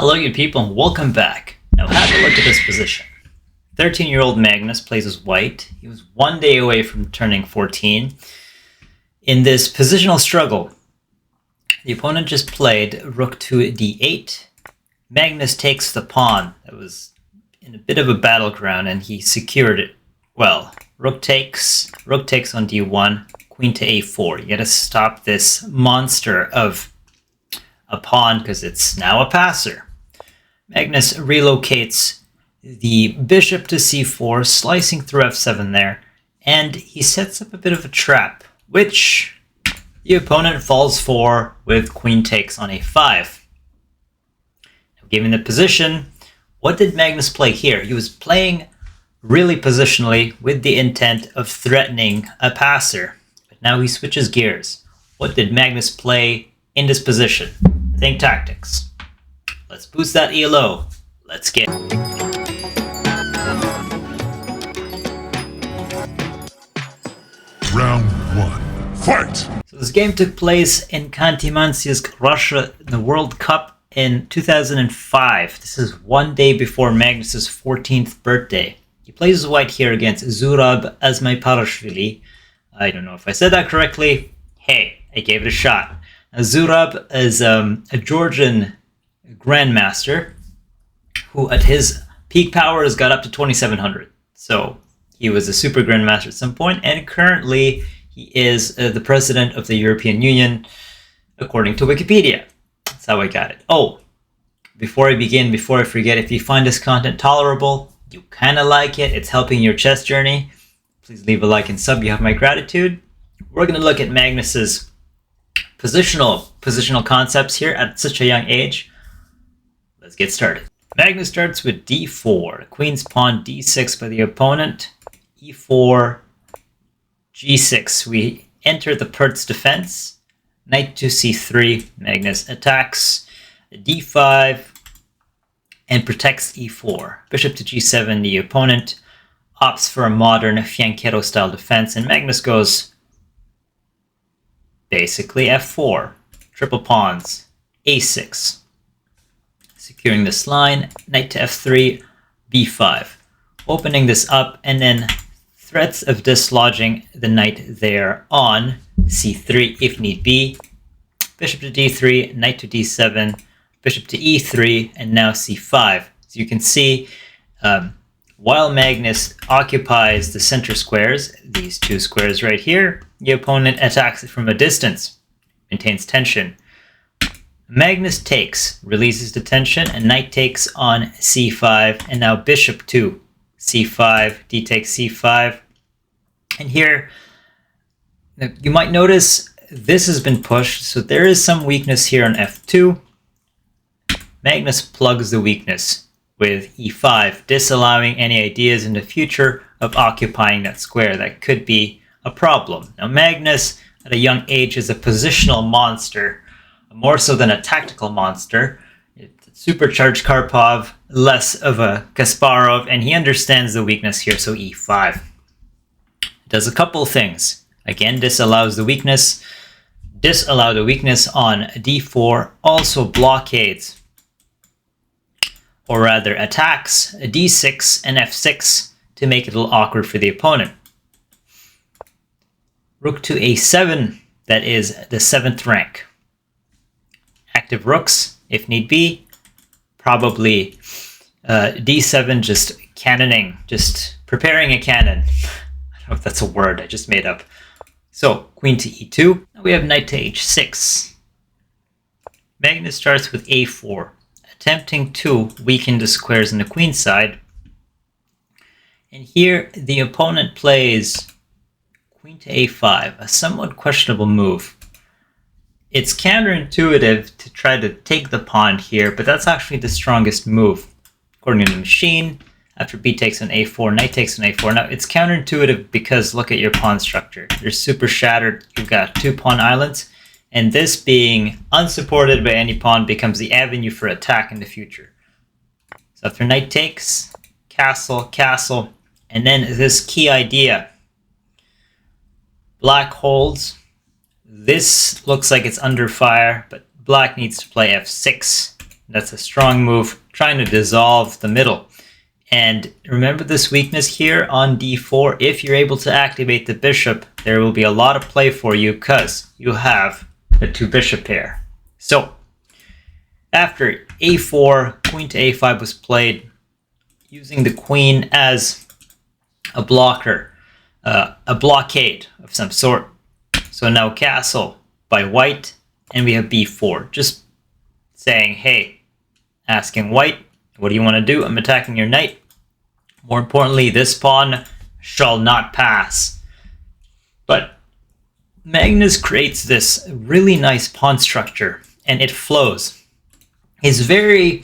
Hello you people and welcome back. Now have a look at this position. 13-year-old Magnus plays as white. He was 1 day away from turning 14. In this positional struggle, the opponent just played rook to d8. Magnus takes the pawn that was in a bit of a battleground and he secured it well. Rook takes on d1, queen to a4. You gotta stop this monster of a pawn because it's now a passer. Magnus relocates the bishop to c4, slicing through f7 there, and he sets up a bit of a trap, which the opponent falls for with queen takes on a5. Now, given the position, what did Magnus play here? He was playing really positionally with the intent of threatening a passer, but now he switches gears. What did Magnus play in this position? Think tactics. Let's boost that ELO. Let's get Round 1. Fight! So this game took place in Khanty-Mansiysk, Russia, in the World Cup in 2005. This is 1 day before Magnus's 14th birthday. He plays as white here against Zurab Azmaiparashvili. I don't know if I said that correctly. Hey, I gave it a shot. Zurab is a Georgian grandmaster who at his peak powers got up to 2700. So he was a super grandmaster at some point, and currently he is the president of the European Union, according to Wikipedia. That's how I got it. Oh, before I forget, if you find this content tolerable, you kind of like it, it's helping your chess journey, please leave a like and sub. You have my gratitude. We're going to look at Magnus's positional concepts here at such a young age. Let's get started. Magnus starts with d4, queen's pawn d6 by the opponent, e4, g6. We enter the Pert's defense, knight to c3, Magnus attacks d5 and protects e4. Bishop to g7, the opponent opts for a modern fianchetto style defense, and Magnus goes basically f4, triple pawns, a6. Securing this line, knight to f3, b5. Opening this up, and then threats of dislodging the knight there on c3 if need be. Bishop to d3, knight to d7, bishop to e3, and now c5. So you can see, while Magnus occupies the center squares, these two squares right here, the opponent attacks it from a distance, maintains tension. Magnus takes, releases the tension, and knight takes on c5, and now bishop to c5, d takes c5. And here, you might notice this has been pushed, so there is some weakness here on f2. Magnus plugs the weakness with e5, disallowing any ideas in the future of occupying that square. That could be a problem. Now Magnus, at a young age, is a positional monster, more so than a tactical monster. It's supercharged Karpov, less of a Kasparov, and he understands the weakness here, so e5. Does a couple things. Again, disallows the weakness. Disallow the weakness on d4, also blockades, or rather attacks d6 and f6 to make it a little awkward for the opponent. Rook to a7, that is the 7th rank. Active rooks, if need be. Probably d7, just cannoning, just preparing a cannon. I don't know if that's a word I just made up. So, queen to e2. Now we have knight to h6. Magnus starts with a4, attempting to weaken the squares on the queen side. And here the opponent plays queen to a5, a somewhat questionable move. It's counterintuitive to try to take the pawn here, but that's actually the strongest move. According to the machine, after b takes on a4, knight takes on a4. Now, it's counterintuitive because look at your pawn structure. You're super shattered. You've got 2 pawn islands, and this being unsupported by any pawn becomes the avenue for attack in the future. So after knight takes, castle, castle, and then this key idea. Black holds. This looks like it's under fire, but black needs to play f6 That's a strong move, trying to dissolve the middle. And remember this weakness here on d4. If you're able to activate the bishop, there will be a lot of play for you because you have the 2 bishop pair. So after a4, queen to a5 was played, using the queen as a blocker, a blockade of some sort. So now castle by white, and we have b4. Just saying, hey, asking white, what do you want to do? I'm attacking your knight. More importantly, this pawn shall not pass. But Magnus creates this really nice pawn structure, and it flows. He's very,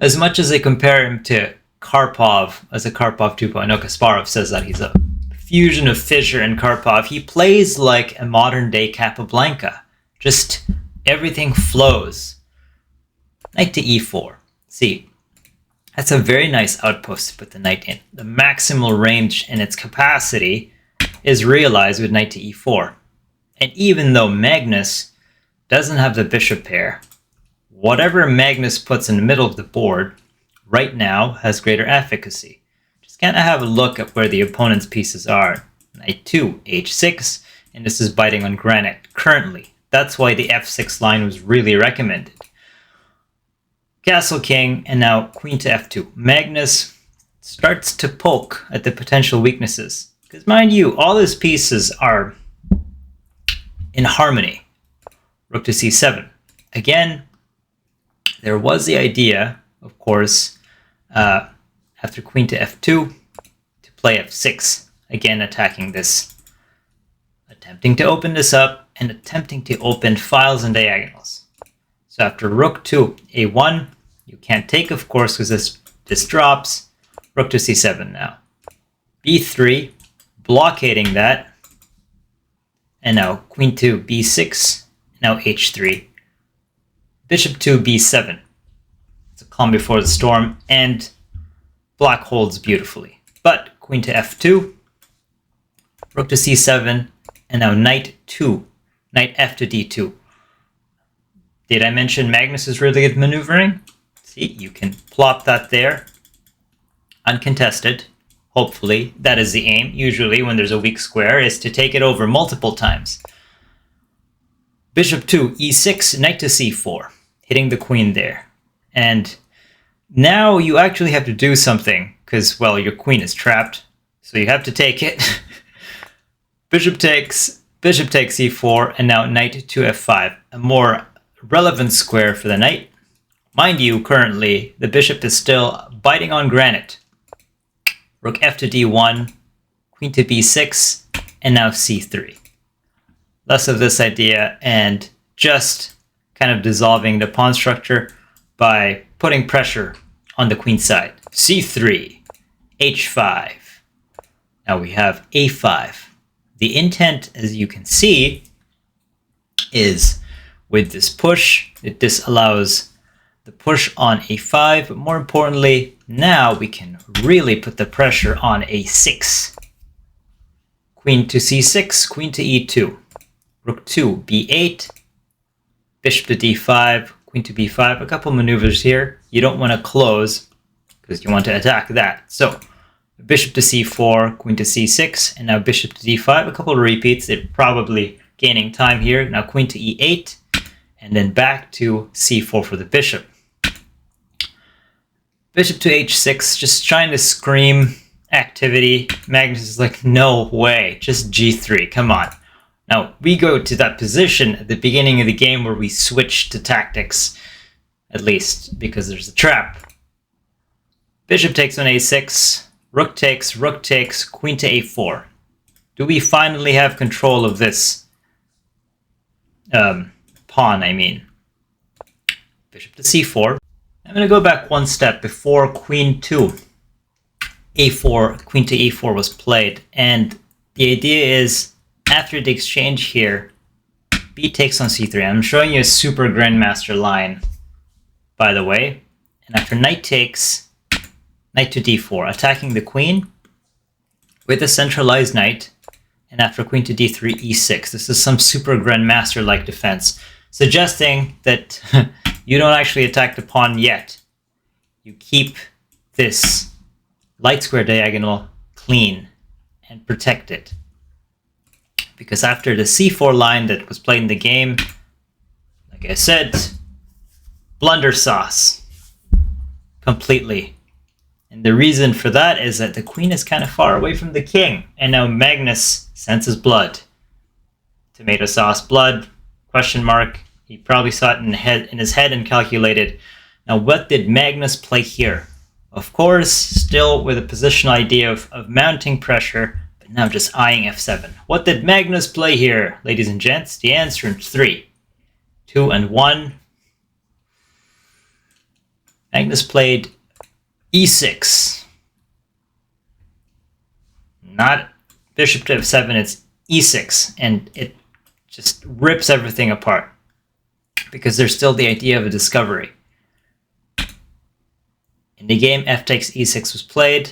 as much as they compare him to Karpov as a Karpov 2.0, Kasparov says that he's a fusion of Fischer and Karpov. He plays like a modern day Capablanca. Just everything flows. Knight to e4. See, that's a very nice outpost to put the knight in. The maximal range and its capacity is realized with knight to e4. And even though Magnus doesn't have the bishop pair, whatever Magnus puts in the middle of the board right now has greater efficacy. Just kind of have a look at where the opponent's pieces are. Knight 2, h6, and this is biting on granite currently. That's why the f6 line was really recommended. Castle king, and now queen to f2. Magnus starts to poke at the potential weaknesses. Because mind you, all his pieces are in harmony. Rook to c7. Again, there was the idea, of course, after queen to f2, to play f6. Again, attacking this. Attempting to open this up, and attempting to open files and diagonals. So after rook to a1, you can't take, of course, because this drops. Rook to c7 now. b3, blockading that. And now queen to b6, now h3. Bishop to b7. It's a calm before the storm, and black holds beautifully. But queen to f2, rook to c7, and now knight f to d2. Did I mention Magnus is really good at maneuvering? See, you can plop that there, uncontested. Hopefully, that is the aim. Usually, when there's a weak square, is to take it over multiple times. Bishop to e6, knight to c4, hitting the queen there. And now you actually have to do something, because, well, your queen is trapped, so you have to take it. Bishop takes e4, and now knight to f5, a more relevant square for the knight. Mind you, currently, the bishop is still biting on granite. Rook f to d1, queen to b6, and now c3. Less of this idea, and just kind of dissolving the pawn structure by putting pressure on the queen side. c3, h5. Now we have a5. The intent, as you can see, is with this push, it disallows the push on a5, but more importantly, now we can really put the pressure on a6. Queen to c6, queen to e2, rook to b8, bishop to d5, queen to b5, a couple maneuvers here. You don't want to close because you want to attack that. So bishop to c4, queen to c6, and now bishop to d5, a couple of repeats. They're probably gaining time here. Now queen to e8, and then back to c4 for the bishop. Bishop to h6, just trying to scream activity. Magnus is like, no way, just g3, come on. Now, we go to that position at the beginning of the game where we switch to tactics, at least, because there's a trap. Bishop takes on a6, rook takes, queen to a4. Do we finally have control of this pawn, I mean? Bishop to c4. I'm going to go back one step before queen to a4, queen to e4 was played. And the idea is, after the exchange here, b takes on c3. I'm showing you a super grandmaster line, by the way. And after knight takes, knight to d4, attacking the queen with a centralized knight. And after queen to d3, e6. This is some super grandmaster-like defense. suggesting that you don't actually attack the pawn yet. You keep this light square diagonal clean and protect it. Because after the c4 line that was played in the game, like I said, blunder sauce completely. And the reason for that is that the queen is kind of far away from the king. And now Magnus senses blood. Tomato sauce, blood, question mark. He probably saw it in his head and calculated. Now, what did Magnus play here? Of course, still with a positional idea of mounting pressure, but now just eyeing f7. What did Magnus play here, ladies and gents? The answer in 3, 2, and 1. Magnus played e6. Not bishop to f7, it's e6, and it just rips everything apart because there's still the idea of a discovery. In the game, f takes e6 was played,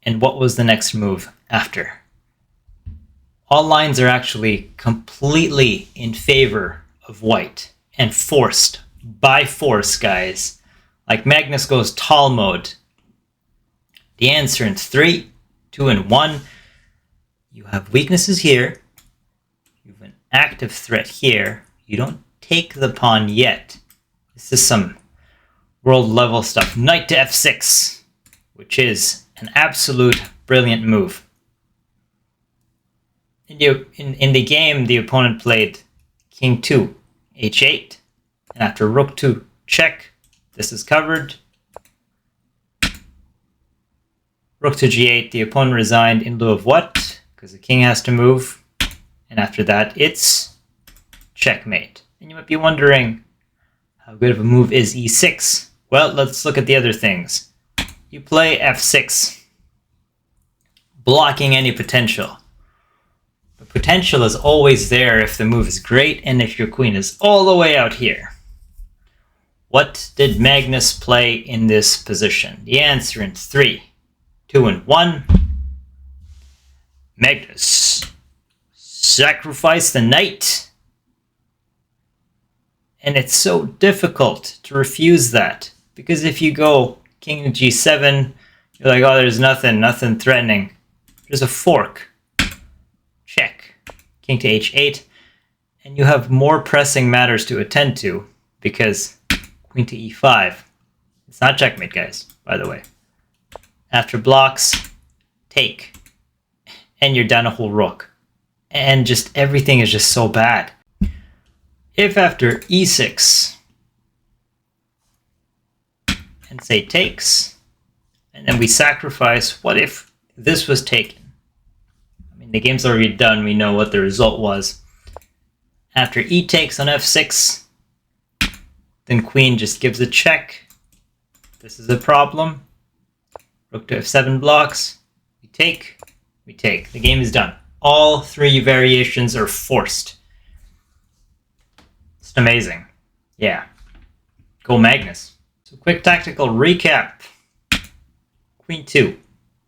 and what was the next move after? All lines are actually completely in favor of white, and forced, by force, guys. Like Magnus goes tall mode. The answer in 3, 2, and 1. You have weaknesses here. You have an active threat here. You don't take the pawn yet. This is some world level stuff. Knight to f6, which is an absolute brilliant move. In the game, the opponent played king 2, h8, and after rook 2 check, this is covered. Rook to g8, the opponent resigned in lieu of what? Because the king has to move. And after that, it's checkmate. And you might be wondering, how good of a move is e6? Well, let's look at the other things. You play f6, blocking any potential. But potential is always there if the move is great and if your queen is all the way out here. What did Magnus play in this position? The answer in 3, 2, and 1. Magnus sacrificed the knight. And it's so difficult to refuse that. Because if you go king to g7, you're like, oh, there's nothing threatening. There's a fork. Check. King to h8. And you have more pressing matters to attend to because queen to e5. It's not checkmate, guys, by the way. After blocks, take. And you're down a whole rook. And just everything is just so bad. If after e6, and say takes, and then we sacrifice, what if this was taken? I mean, the game's already done, we know what the result was. After e takes on f6, then queen just gives a check. This is a problem. Rook to f7 blocks. We take, we take. The game is done. All 3 variations are forced. It's amazing. Yeah. Go Magnus. So quick tactical recap. Queen 2.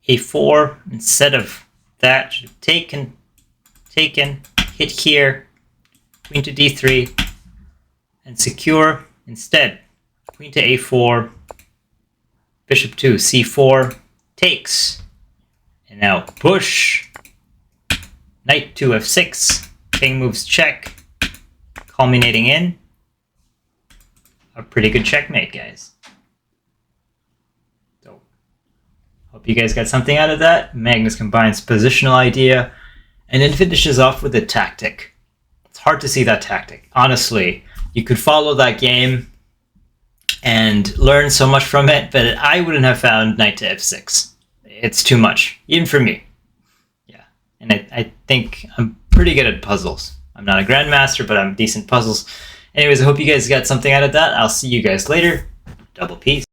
a4. Instead of that, should have taken, hit here. Queen to d3. And secure. Instead, queen to a4. Bishop to c4. Takes. And now push. Knight to f6. King moves check. Culminating in a pretty good checkmate, guys. So, hope you guys got something out of that. Magnus combines positional idea and then finishes off with a tactic. It's hard to see that tactic. Honestly, you could follow that game and learn so much from it, but I wouldn't have found knight to f6. It's too much, even for me. Yeah, and I think I'm pretty good at puzzles. I'm not a grandmaster, but I'm decent puzzles. Anyways, I hope you guys got something out of that. I'll see you guys later. Double peace.